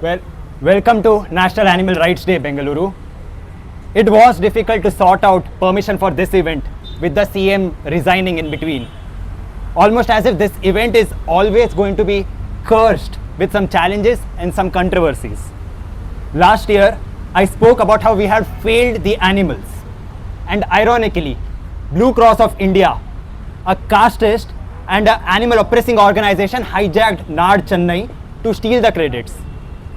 Well, welcome to National Animal Rights Day, Bangalore. It was difficult to sort out permission for this event with the CM resigning in between. Almost as if this event is always going to be cursed with some challenges and some controversies. Last year, I spoke about how we had failed the animals. And ironically, Blue Cross of India, a casteist and an animal oppressing organization, hijacked NARD Chennai to steal the credits,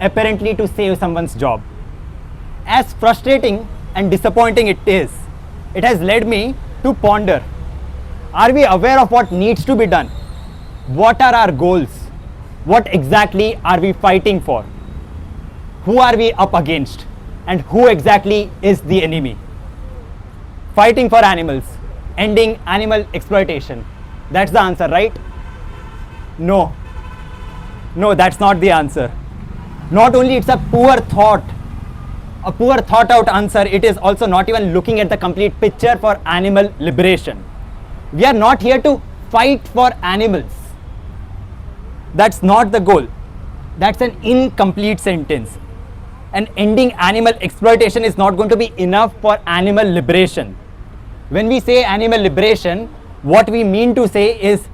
apparently to save someone's job. As frustrating and disappointing it has led me to ponder, are we aware of what needs to be done? What are our goals? What exactly are we fighting for? Who are we up against? And who exactly is the enemy? Fighting for animals, ending animal exploitation. That's the answer, right? No, that's not the answer. Not only it's a poor thought out answer, it is also not even looking at the complete picture for animal liberation. We are not here to fight for animals. That's not the goal. That's an incomplete sentence. And ending animal exploitation is not going to be enough for animal liberation. When we say animal liberation, what we mean to say is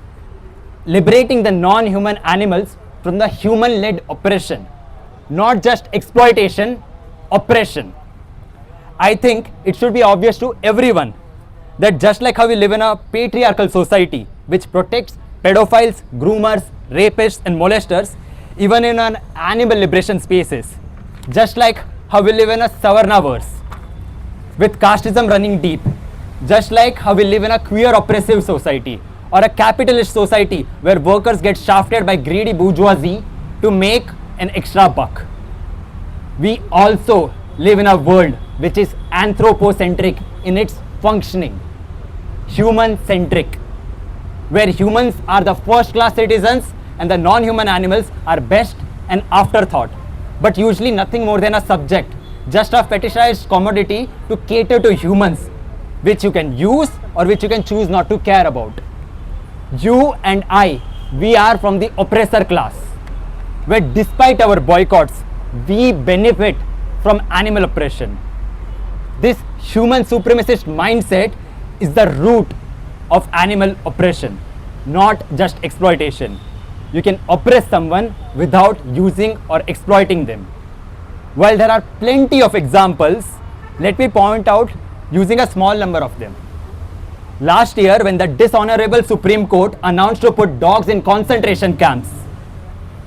liberating the non-human animals from the human-led oppression, not just exploitation, oppression. I think it should be obvious to everyone that just like how we live in a patriarchal society which protects pedophiles, groomers, rapists and molesters, even in an animal liberation spaces, just like how we live in a Savarnaverse with casteism running deep, just like how we live in a queer oppressive society or a capitalist society where workers get shafted by greedy bourgeoisie to make an extra buck. We also live in a world which is anthropocentric in its functioning, human-centric, where humans are the first-class citizens and the non-human animals are best and afterthought, but usually nothing more than a subject, just a fetishized commodity to cater to humans, which you can use or which you can choose not to care about. You and I, we are from the oppressor class, where despite our boycotts, we benefit from animal oppression. This human supremacist mindset is the root of animal oppression, not just exploitation. You can oppress someone without using or exploiting them. While there are plenty of examples, let me point out using a small number of them. Last year, when the dishonorable Supreme Court announced to put dogs in concentration camps,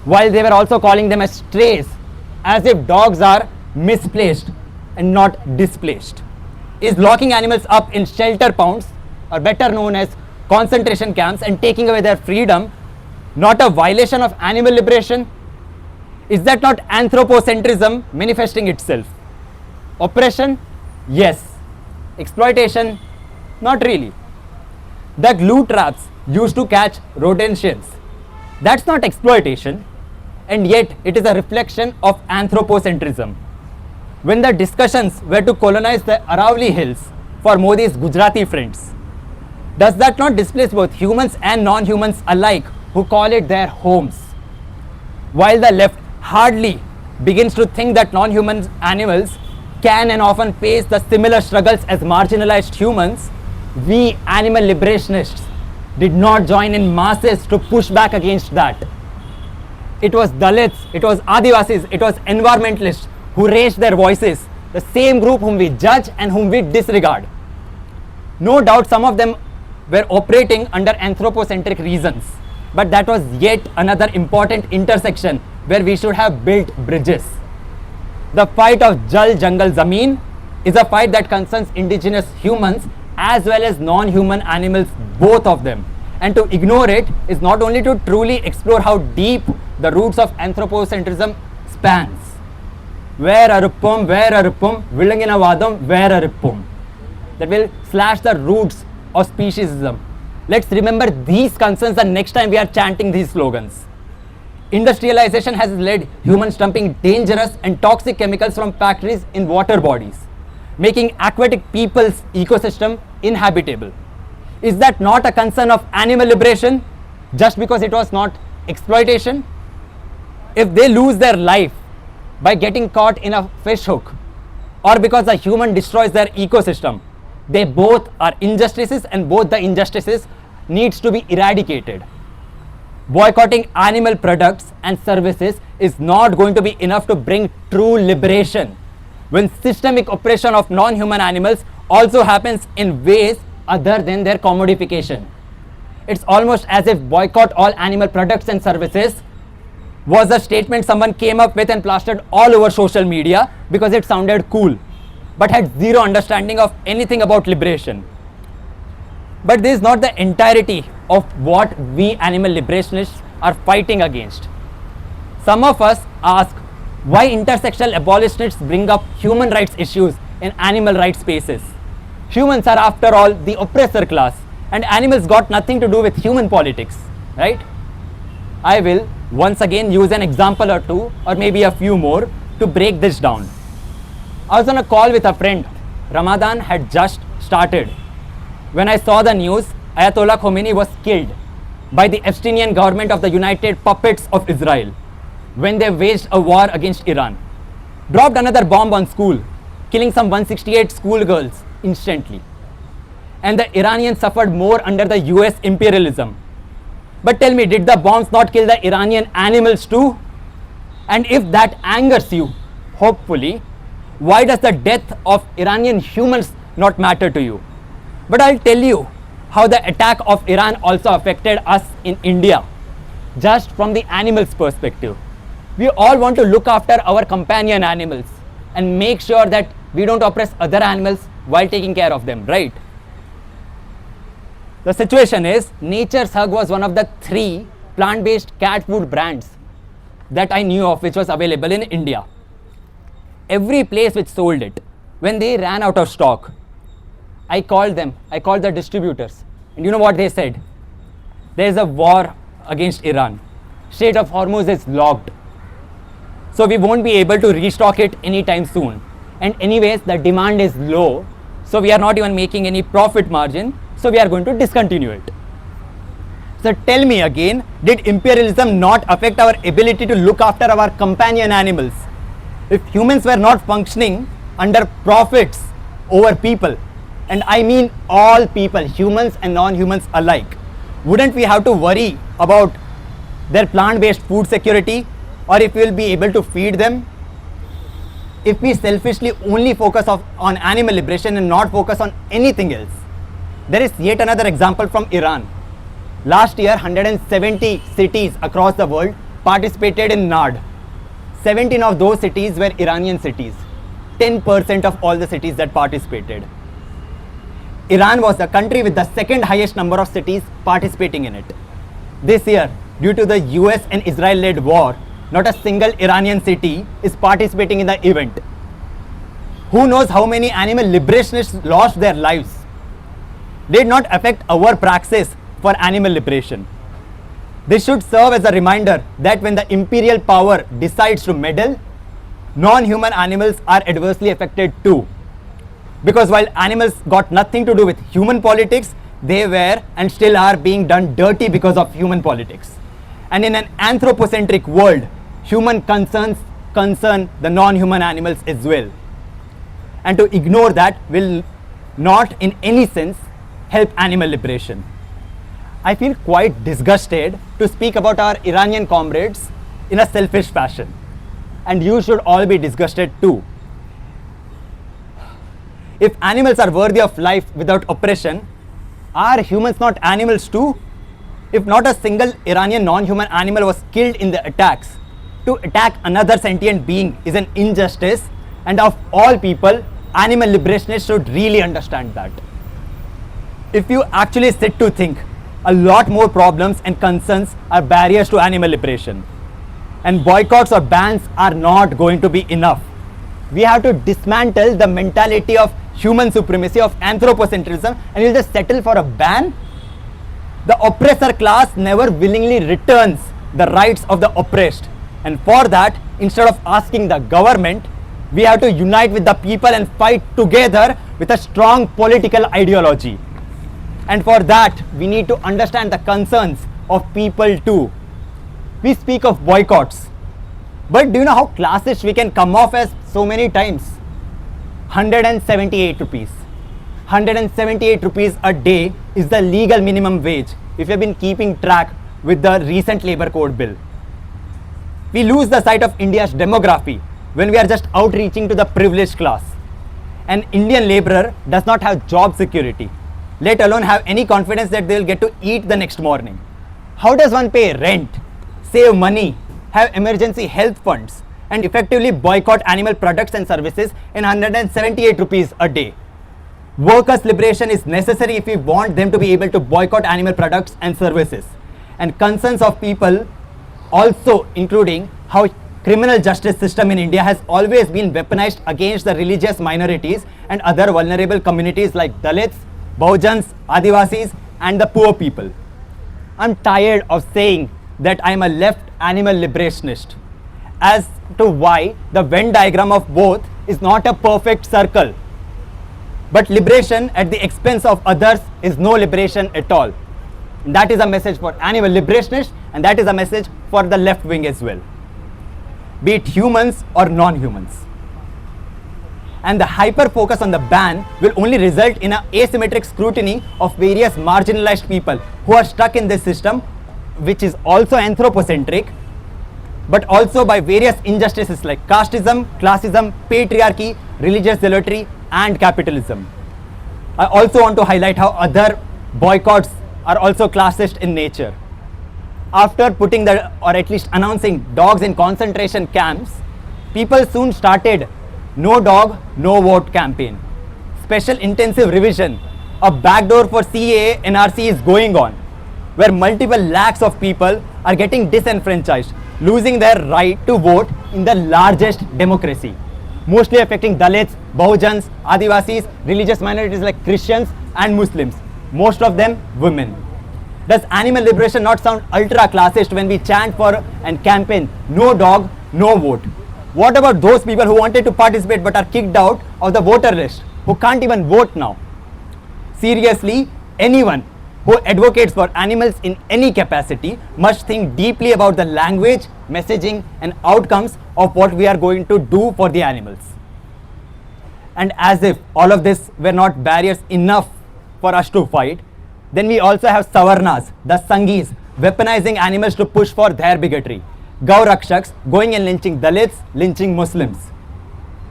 while they were also calling them as strays, as if dogs are misplaced and not displaced, is locking animals up in shelter pounds, or better known as concentration camps, and taking away their freedom not a violation of animal liberation? Is that not anthropocentrism manifesting itself? Oppression? Yes. Exploitation? Not really. The glue traps used to catch rodentials, that's not exploitation, and yet it is a reflection of anthropocentrism. When the discussions were to colonize the Aravalli Hills for Modi's Gujarati friends, does that not displace both humans and non-humans alike who call it their homes? While the left hardly begins to think that non-human animals can and often face the similar struggles as marginalized humans, we animal liberationists did not join in masses to push back against that. It was Dalits, it was Adivasis, it was environmentalists who raised their voices, the same group whom we judge and whom we disregard. No doubt some of them were operating under anthropocentric reasons, but that was yet another important intersection where we should have built bridges. The fight of Jal Jangal Zameen is a fight that concerns indigenous humans as well as non-human animals, both of them. And to ignore it is not only to truly explore how deep the roots of anthropocentrism spans. Where aruppum, villangina vadam, where aruppum. That will slash the roots of speciesism. Let's remember these concerns the next time we are chanting these slogans. Industrialization has led humans dumping dangerous and toxic chemicals from factories in water bodies, making aquatic people's ecosystem inhabitable. Is that not a concern of animal liberation just because it was not exploitation? If they lose their life, by getting caught in a fish hook, or because a human destroys their ecosystem. They both are injustices, and both the injustices needs to be eradicated. Boycotting animal products and services is not going to be enough to bring true liberation, when systemic oppression of non-human animals also happens in ways other than their commodification. It's almost as if boycott all animal products and services was a statement someone came up with and plastered all over social media because it sounded cool, but had zero understanding of anything about liberation. But this is not the entirety of what we animal liberationists are fighting against. Some of us ask why intersectional abolitionists bring up human rights issues in animal rights spaces. Humans are, after all, the oppressor class, and animals got nothing to do with human politics, right? I will once again use an example or two, or maybe a few more, to break this down. I was on a call with a friend. Ramadan had just started. When I saw the news, Ayatollah Khomeini was killed by the Epsteinian government of the United Puppets of Israel when they waged a war against Iran. Dropped another bomb on school, killing some 168 schoolgirls instantly. And the Iranians suffered more under the US imperialism. But tell me, did the bombs not kill the Iranian animals too? And if that angers you, hopefully, why does the death of Iranian humans not matter to you? But I'll tell you how the attack of Iran also affected us in India, just from the animals' perspective. We all want to look after our companion animals and make sure that we don't oppress other animals while taking care of them, right? The situation is, Nature's Hug was one of the 3 plant-based cat food brands that I knew of which was available in India. Every place which sold it, when they ran out of stock, I called the distributors, and you know what they said? There is a war against Iran. Strait of Hormuz is locked. So we won't be able to restock it anytime soon. And anyways, the demand is low, so we are not even making any profit margin, so we are going to discontinue it. So tell me again, did imperialism not affect our ability to look after our companion animals? If humans were not functioning under profits over people, and I mean all people, humans and non-humans alike, wouldn't we have to worry about their plant-based food security, or if we will be able to feed them? If we selfishly only focus on animal liberation and not focus on anything else. There is yet another example from Iran. Last year, 170 cities across the world participated in NARD. 17 of those cities were Iranian cities. 10% of all the cities that participated. Iran was the country with the second highest number of cities participating in it. This year, due to the US and Israel-led war, not a single Iranian city is participating in the event. Who knows how many animal liberationists lost their lives? Did not affect our praxis for animal liberation. This should serve as a reminder that when the imperial power decides to meddle, non-human animals are adversely affected too. Because while animals got nothing to do with human politics, they were and still are being done dirty because of human politics. And in an anthropocentric world, human concerns concern the non-human animals as well. And to ignore that will not in any sense help animal liberation. I feel quite disgusted to speak about our Iranian comrades in a selfish fashion. And you should all be disgusted too. If animals are worthy of life without oppression, are humans not animals too? If not a single Iranian non-human animal was killed in the attacks, to attack another sentient being is an injustice, and of all people, animal liberationists should really understand that. If you actually sit to think, a lot more problems and concerns are barriers to animal liberation. And boycotts or bans are not going to be enough. We have to dismantle the mentality of human supremacy, of anthropocentrism, and you'll just settle for a ban? The oppressor class never willingly returns the rights of the oppressed. And for that, instead of asking the government, we have to unite with the people and fight together with a strong political ideology. And for that, we need to understand the concerns of people too. We speak of boycotts, But do you know how classist we can come off as so many times? 178 rupees. 178 rupees a day is the legal minimum wage if you have been keeping track with the recent labor code bill. We lose the sight of India's demography when we are just outreaching to the privileged class. An Indian laborer does not have job security, let alone have any confidence that they will get to eat the next morning. How does one pay rent, save money, have emergency health funds, and effectively boycott animal products and services in 178 rupees a day? Workers' liberation is necessary if we want them to be able to boycott animal products and services. And concerns of people also including how criminal justice system in India has always been weaponized against the religious minorities and other vulnerable communities like Dalits, Bahujans, Adivasis and the poor people. I'm tired of saying that I'm a left animal liberationist as to why the Venn diagram of both is not a perfect circle. But liberation at the expense of others is no liberation at all. And that is a message for animal liberationists, and that is a message for the left wing as well, be it humans or non-humans. And the hyper focus on the ban will only result in an asymmetric scrutiny of various marginalized people who are stuck in this system, which is also anthropocentric, but also by various injustices like casteism, classism, patriarchy, religious zealotry and capitalism. I also want to highlight how other boycotts are also classist in nature. After putting or at least announcing dogs in concentration camps, people soon started no dog, no vote campaign. Special intensive revision, a backdoor for CAA, NRC is going on, where multiple lakhs of people are getting disenfranchised, losing their right to vote in the largest democracy, mostly affecting Dalits, Bahujans, Adivasis, religious minorities like Christians and Muslims, most of them women. Does animal liberation not sound ultra classist when we chant for and campaign no dog, no vote? What about those people who wanted to participate but are kicked out of the voter list, who can't even vote now? Seriously, anyone who advocates for animals in any capacity must think deeply about the language, messaging and outcomes of what we are going to do for the animals. And as if all of this were not barriers enough for us to fight, then we also have Savarnas, the Sanghis, weaponizing animals to push for their bigotry. Gaurakshaks going and lynching Dalits, lynching Muslims.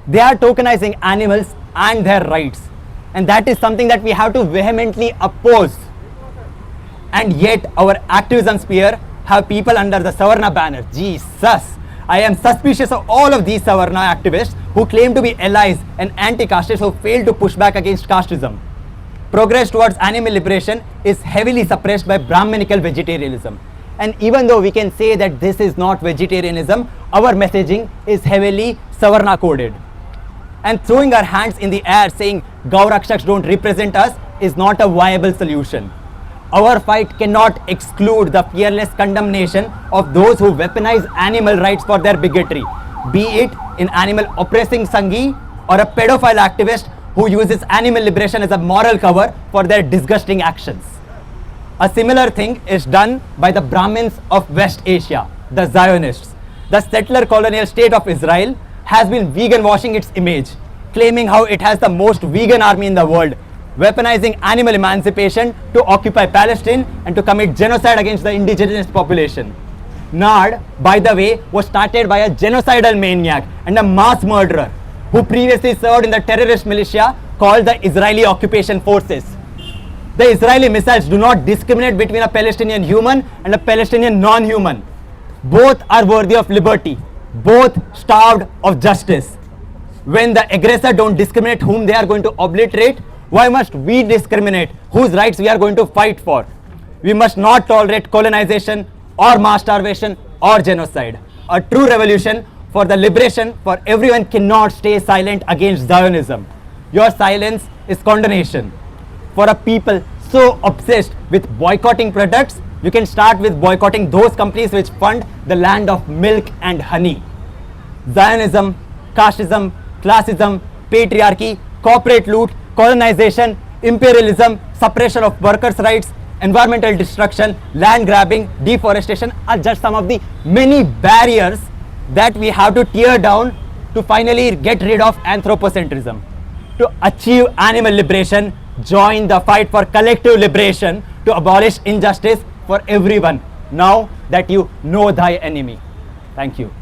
They are tokenizing animals and their rights. And that is something that we have to vehemently oppose. And yet our activism sphere have people under the Savarna banner. Jesus! I am suspicious of all of these Savarna activists who claim to be allies and anti-castes who fail to push back against casteism. Progress towards animal liberation is heavily suppressed by brahminical vegetarianism. And even though we can say that this is not vegetarianism, our messaging is heavily Savarna coded. And throwing our hands in the air saying Gaurakshaks don't represent us is not a viable solution. Our fight cannot exclude the fearless condemnation of those who weaponize animal rights for their bigotry, be it an animal oppressing Sanghi or a pedophile activist who uses animal liberation as a moral cover for their disgusting actions. A similar thing is done by the Brahmins of West Asia, the Zionists. The settler colonial state of Israel has been vegan washing its image, claiming how it has the most vegan army in the world, weaponizing animal emancipation to occupy Palestine and to commit genocide against the indigenous population. NARD, by the way, was started by a genocidal maniac and a mass murderer who previously served in the terrorist militia called the Israeli Occupation Forces. The Israeli missiles do not discriminate between a Palestinian human and a Palestinian non-human. Both are worthy of liberty, both starved of justice. When the aggressor don't discriminate whom they are going to obliterate, why must we discriminate whose rights we are going to fight for? We must not tolerate colonization or mass starvation or genocide. A true revolution for the liberation for everyone cannot stay silent against Zionism. Your silence is condemnation. For a people so obsessed with boycotting products, you can start with boycotting those companies which fund the land of milk and honey. Zionism, casteism, classism, patriarchy, corporate loot, colonization, imperialism, suppression of workers' rights, environmental destruction, land grabbing, deforestation are just some of the many barriers that we have to tear down to finally get rid of anthropocentrism. To achieve animal liberation, join the fight for collective liberation to abolish injustice for everyone, now that you know thy enemy. Thank you.